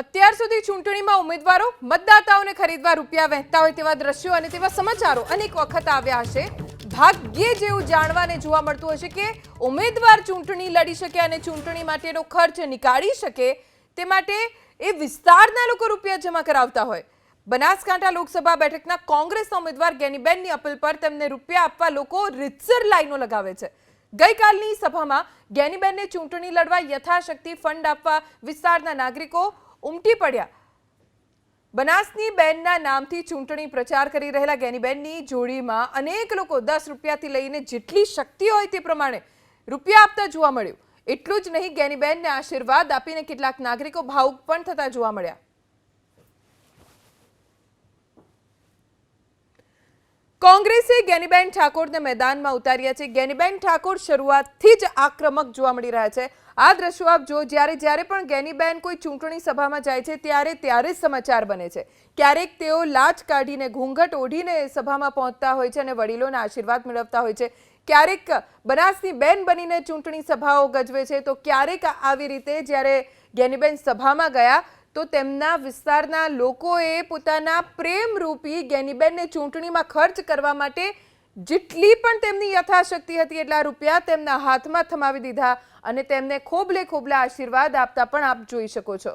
અત્યાર સુધી ચૂંટણીમાં ઉમેદવારો મતદાતાઓને ખરીદવા રૂપિયા વહેંચતા હોય તેવા દ્રશ્યો અને તેવા સમાચારો અનેક વખત આવ્યા હશે। ભાગ્યે જેવું જાણવાને જોવા મળતું હશે કે ઉમેદવાર ચૂંટણી લડી શકે અને ચૂંટણી માટેનો ખર્ચ નીકાળી શકે તે માટે એ વિસ્તારના લોકો રૂપિયા જમા કરાવતા હોય। બનાસકાંઠા લોકસભા બેઠકના કોંગ્રેસના ઉમેદવાર ગેનીબેનની અપીલ પર તેમને રૂપિયા આપવા લોકો રીતસર લાઈનો લગાવે છે। ગઈકાલની સભામાં ગેનીબેનને ચૂંટણી લડવા યથાશક્તિ ફંડ આપવા વિસ્તારના નાગરિકો ઉમટી પડ્યા। બનાસની બેનના નામથી ચૂંટણી પ્રચાર કરી રહેલા ગેનીબેનની જોડીમાં અનેક લોકો 10 રૂપિયાથી લઈને જેટલી શક્તિ હોય તે પ્રમાણે રૂપિયા આપતા જોવા મળ્યું। એટલું જ નહીં, ગેનીબેનને આશીર્વાદ આપીને કેટલાક નાગરિકો ભાવુક પણ થતા જોવા મળ્યા। કોંગ્રેસે ગેનીબેન ઠાકોરને મેદાનમાં ઉતાર્યા છે। ગેનીબેન ઠાકોર શરૂઆતથી જ આક્રમક જોવા મળી રહ્યા છે। આ દ્રશ્યો આપ જો, જ્યારે પણ ગેનીબેન કોઈ ચૂંટણી સભામાં જાય છે ત્યારે સમાચાર બને છે। ક્યારેક તેઓ લાજ કાઢીને ઘૂંઘટ ઓઢીને સભામાં પહોંચતા હોય છે અને વડીલોના આશીર્વાદ મેળવતા હોય છે। ક્યારેક બનાસની બેન બનીને ચૂંટણી સભાઓ ગજવે છે તો ક્યારેક આવી રીતે જ્યારે ગેનીબેન સભામાં ગયા તો તેમના વિસ્તારના લોકોએ પોતાના પ્રેમરૂપી ગેનીબેનને ચૂંટણીમાં ખર્ચ કરવા માટે જેટલી પણ તેમની યથાશક્તિ હતી એટલા રૂપિયા તેમના હાથમાં થમાવી દીધા અને તેમને ખોબલે ખોબલા આશીર્વાદ આપતા પણ આપ જોઈ શકો છો।